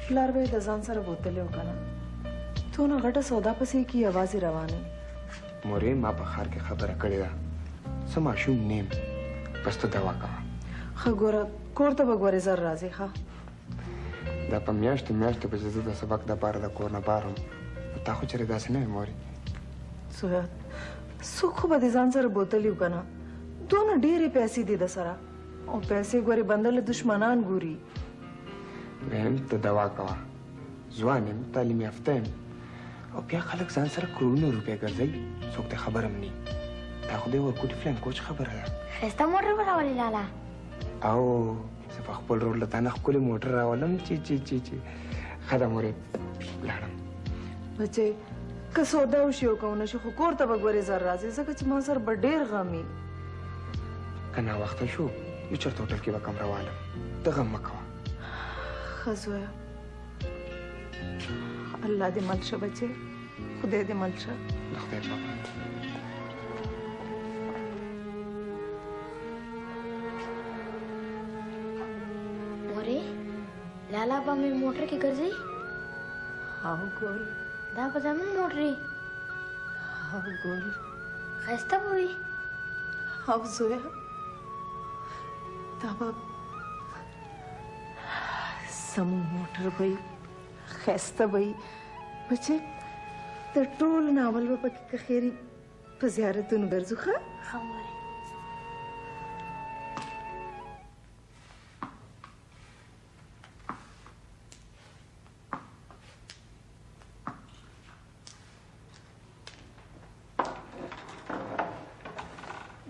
پلار به د ځان سره بوتلې وکنه څونه غټه سودا پسې کی आवाज روانه مورې ما په خار کې خبره کړې ده څه ماشوم نیم بس ته دوا کوه ښه ګوره کور ته به ګورې زر راځې ښه دا په میاشتې پسې زه د سبق دپاره د کور نه بار وم تا خو چېرې داسې نه وې مورې سویات څوک خو به د ځان سره بوتلې وکنه دونه ډېرې پیسې دي د سره او پیسې ګورې بنده له دشمنان ګوري ویم ته دوا کوه ځوان یم تعلیم یافته یم او بیا خلک ځان سره کروڑونه روپۍ ګرځوي څوک ته خبر هم نه دا خو د ورکوټي فلم کوچ خبره ده ښایسته موټر به راولې لالا او زه په خپل رول له تا نه ښکلې موټر راولم چې ښه ده مورې لاړم بچې که سودا وشي او که ونه شي خو کور ته به ګورې زر راځې ځکه چې ما سره به ډېر غم وي که ناوخته شو یو چېرته هوټل کې به کمره والم ته غم مه کوه ښه زویه الله دې مل شه بچې خدای دې مل شه د خدای پاک مورې لالا به مې موټر کې ګرځي او ګل دا به زموږ موټر وي او ګل ښایسته به وي او زویه دا به زموږ موټر به وي ښایسته به وي بچې د ټول ناول به پکې که خیري په زیارتونو ګرځو ښه ښه مورې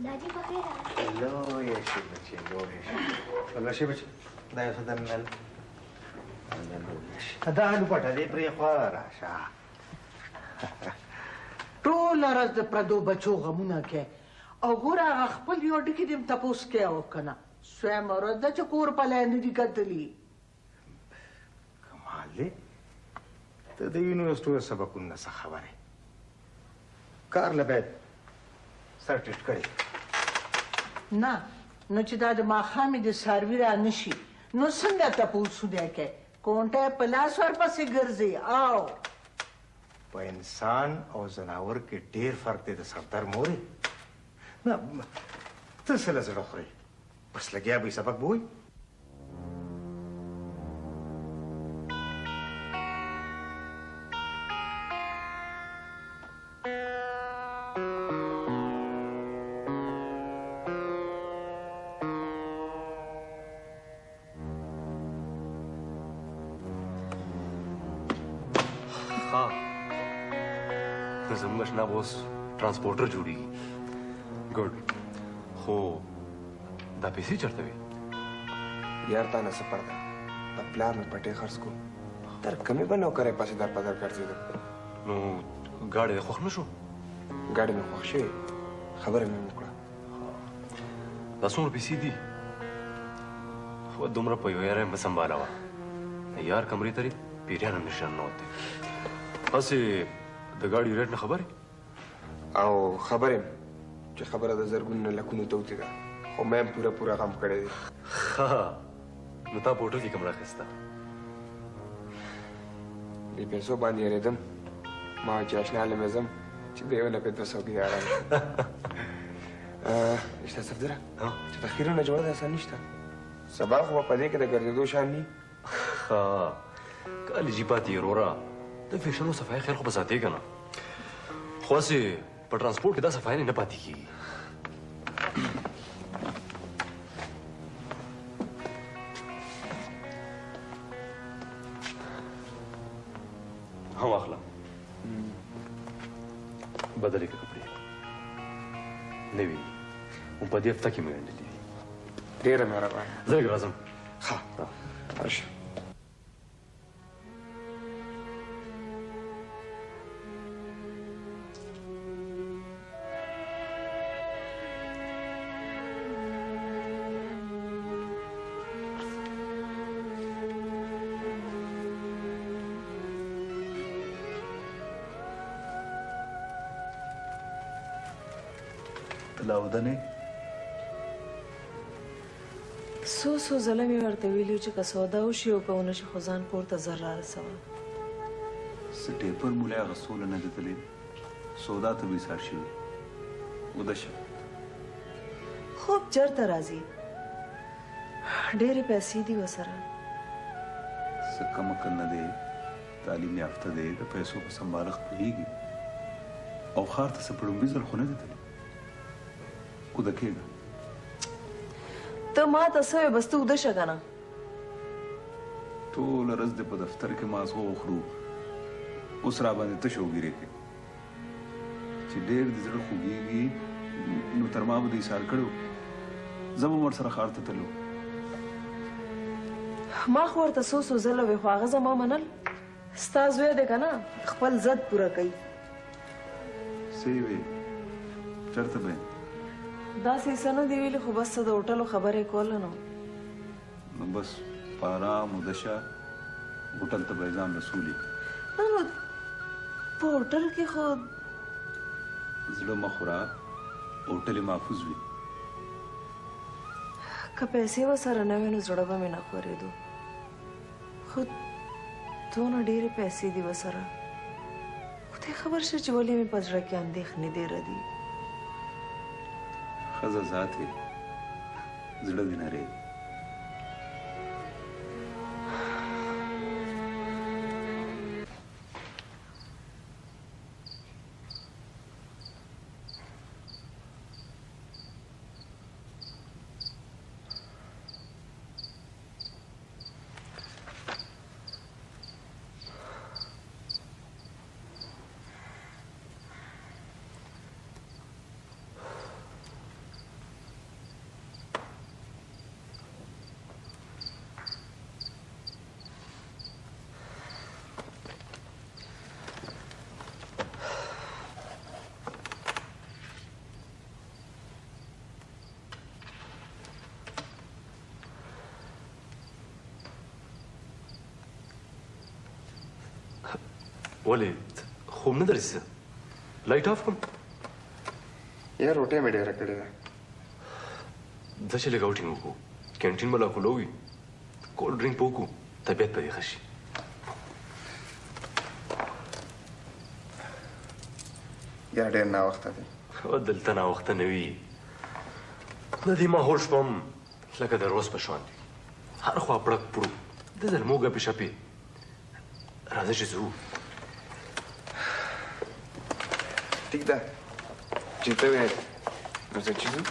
دادی بخیر لویه شي بچې لویه شي بله شي بچې دا یو څه درنل دا لوپټه دې پرېښوه راشه ټوله ورځ د پردو بچو غمونه کوې او ګوره هغه خپل یو ډکې دې م تپوس کوې او که نه سویمه ورځ ده چې کور پلی نه دي کتلي کمال دی ته د یونیورسټو د سبقونو نه څه خبرې کار له باید سر ټیټ کړی نه نو چې دا د ماښامې د څاروي را نه شي نو څنګه تپوسونه کوې کونټه یې په لاس ورپسې ګرځي او په انسان او ځناور کې ډېر فرق دی د سردار مورې نه ته څه له زړه خورې بس لګیا به سبق به وایي زموږ اشنا به اوس ترانسپورټر جوړېږي ګډ خو دا پیسې چېرته وي یار تا نه څه پرده په پلار مې پټې خرڅ کړو تر کمې به نوکری پسې در په در ګرځېدم نو ګاډی دې خوښ نه شو ګاډی مې خوښ شوې خبره مې وکړه دا څومره پیسې دي خو دومره په یو یاره مه سنبالوه د یار کمرې ته پیریان هم نشان نه وتی هسې د ګاډي ریټ نه خبرې او خبر یم چې خبره د زرګونو نه لکونو ته اوتې ده خو ما هم پوره غم کړی دی ښه نو تا په هوټل کې کوم راخیسته بې پیسو باندې یېرېدم ما چې اشنا له مې ځم چې د یو لپې 200 ګیداران رشته صفدره چې تخیرونه جوړه ده اسان نشته سبا خو به په دې کې د ګرځېدو شان ني ښه کالجي پاتې یې وروره د فیشنو صفایي خیر خو به ساتې که نه خو هسې په ټرانسپورټ کې دا صفایي نه پاتې کېږي هم اخله بدلې کړه کپړې نوي او په دې هفته کې مې ګنډلې دي ډېره مهربانه زه لږ راځم ښه راشه لاودنې څو ځله مې ورته ویلي چې که سودا وشي او که ونه شي خو ځان پورته زر رارسوه څه ټیپر مولی هغه سوله نه ده تللی سودا ته به ایسار شوي وده شه خوب چېرته راځي ډېرې پیسې دي ورسره څه کم عقل نه دی تعلیم یافته دی د پیسو په سمبالښت پوهېږي او ښار ته څه په لومړي ځل خو نه دی تللی وده کېږه ته ما ته څه وې بس ته وده شه که نه ټوله ورځ دې په دفتر کې مازغه وخورو اوس را باندې تشه وګیرې کوې چې ډېر د زړه خوږېږي نو تر ما به د ایسار کړی و زه به ورسره ښار ته تلو ما خو ورته څو ځله وې خو هغه زما منل ستا زوی دی که نه خپل ضد پوره کوي څه یې وې چېرته به داسې څه نه دي ویلي خو بس څه د هوټلو خبرې کوله نو بس په ارام وده شه هوټل ته به یې ځان رسولي نه نو په هوټل کې خو زړه مه خوره هوټل یې محفوظ وي که پیسې ورسره نه وې نو زړه به مې نه خورېدو خو دونه ډېرې پیسې دي ورسره خدای خبر شه چې ولې مې په زړه کې اندېښنې ډېره دي ښځه ذات یې زړه دې نری ولې خوب نه درځي څه لایټ آف کړم یار روټۍ مې ډېره کړې ده ځه چې لږ آوټینګ وکړو کینټین به لا کولو وي کولډ ډرینک به وکړو طبیعت به دې ښه شي یا ډېر ناوخته دی دلته ناوخته نه وي د دې ماحول شپه هم لکه د روز په شان دي هر خوا پړک پړو د زلمو ګپې شپې راځه چې ځو ټیک ده چې ته وایې نو ځه چې ځو